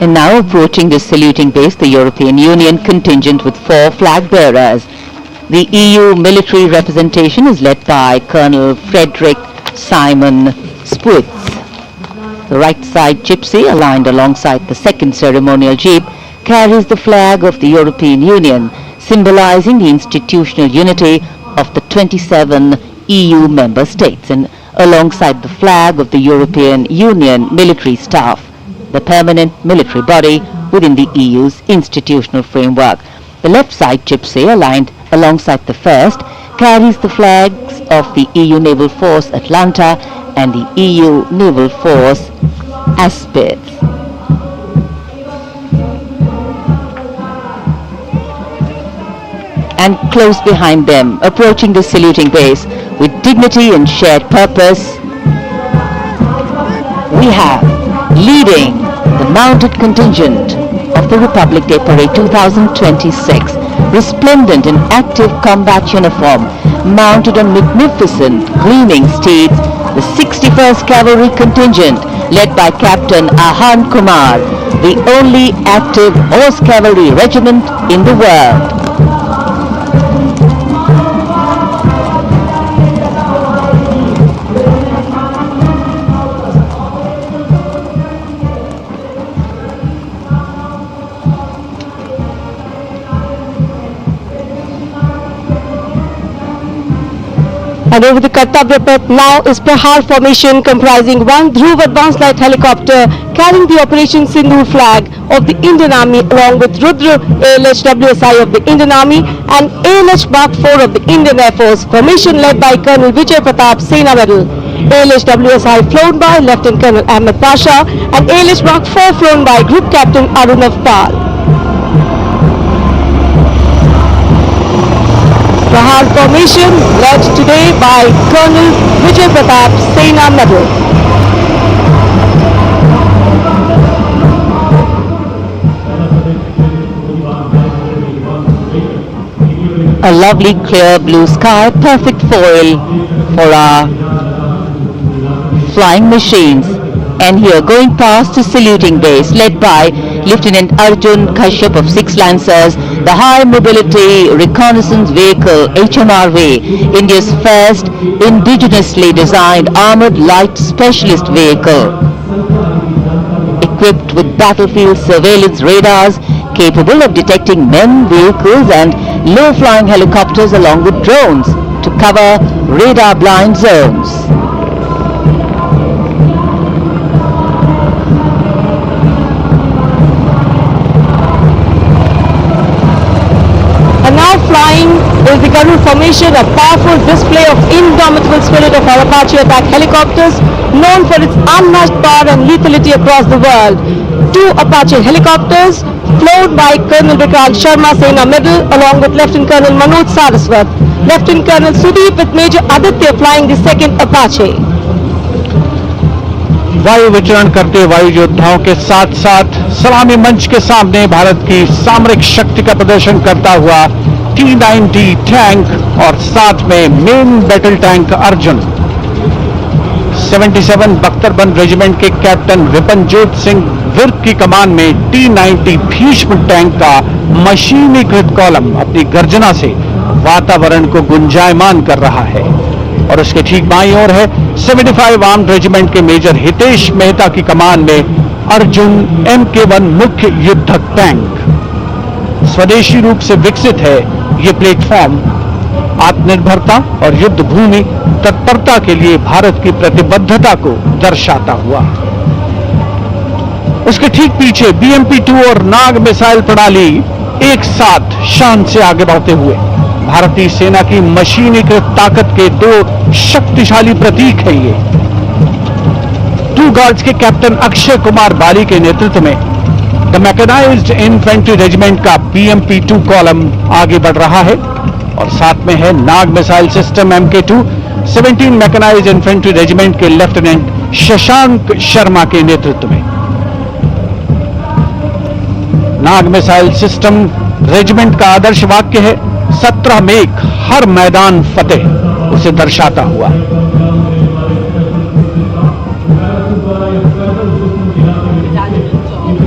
And now approaching the saluting base, the European Union contingent with 4 flag bearers. The EU military representation is led by Colonel Frederick Simon Spruitz. The right side gypsy, aligned alongside the second ceremonial jeep, carries the flag of the European Union, symbolizing the institutional unity of the 27 EU member states, and alongside the flag of the European Union military staff, the permanent military body within the EU's institutional framework. The left side gypsy, aligned alongside the first, carries the flags of the EU Naval Force Atlanta and the EU Naval Force Aspid. And close behind them, approaching the saluting base with dignity and shared purpose, we have, leading the mounted contingent of the Republic Day Parade 2026, resplendent in active combat uniform, mounted on magnificent gleaming steeds, the 61st Cavalry Contingent, led by Captain Ahan Kumar, the only active horse cavalry regiment in the world. And over the Kartavya Path now is Prahar formation, comprising one Dhruv advanced light helicopter carrying the Operation Sindhu flag of the Indian Army, along with Rudra ALH WSI of the Indian Army and ALH Mark 4 of the Indian Air Force. Formation led by Colonel Vijay Pratap, Sena Medal. ALH WSI flown by Lieutenant Colonel Ahmed Pasha and ALH Mark 4 flown by Group Captain Arunav Pal. Prahar formation led today by Colonel Vijay Pratap, Sena Medal. A lovely clear blue sky, perfect foil for our flying machines. And here, going past the saluting base, led by Lieutenant Arjun Kashyap of 6 Lancers, the High Mobility Reconnaissance Vehicle HMRV, India's first indigenously designed armored light specialist vehicle, equipped with battlefield surveillance radars capable of detecting men, vehicles and low-flying helicopters along with drones to cover radar-blind zones. Flying is the Guru formation, a powerful display of indomitable spirit of our Apache attack helicopters, known for its unmatched power and lethality across the world. 2 Apache helicopters flown by Colonel Vikrant Sharma, Sena Medal, along with Lieutenant Colonel Manoj Saraswat. Lieutenant Colonel Sudeep with Major Aditya flying the 2nd Apache. वायु विचरण करते वायु योद्धाओं के साथ साथ सलामी मंच के सामने भारत की सामरिक शक्ति का प्रदर्शन करता हुआ T-90 टैंक और साथ में मेन बैटल टैंक अर्जुन। 77 बख्तरबंद रेजिमेंट के कैप्टन विपनजोत सिंह विर्क की कमान में T-90 भीष्म टैंक का मशीनीकृत कॉलम अपनी गर्जना से वातावरण को गुंजायमान कर रहा है। और उसके ठीक बाईं ओर है 75 आर्म्ड रेजिमेंट के मेजर हितेश मेहता की कमान में अर्जुन MK1 मुख्य युद्धक टैंक। स्वदेशी रूप से विकसित है ये प्लेटफॉर्म आत्मनिर्भरता और युद्ध भूमि तत्परता के लिए भारत की प्रतिबद्धता को दर्शाता हुआ। उसके ठीक पीछे BMP-2 और नाग मिसाइल प्रणाली एक साथ शान से आगे बढ़ते हुए भारतीय सेना की मशीनीकृत ताकत के 2 शक्तिशाली प्रतीक हैं ये। 2 गार्ड्स के कैप्टन अक्षय कुमार बाली के नेतृत्व में द मैकेनाइज्ड इन्फेंट्री रेजिमेंट का BMP-2 कॉलम आगे बढ़ रहा है और साथ में है Nag missile system MK2 17 mechanized infantry regiment के लेफ्टिनेंट शशांक शर्मा के नेतृत्व में। नाग मिसाइल सिस्टम रेजिमेंट का आदर्श वाक्य है 17 मेघ हर मैदान फतेह, उसे दर्शाता हुआ।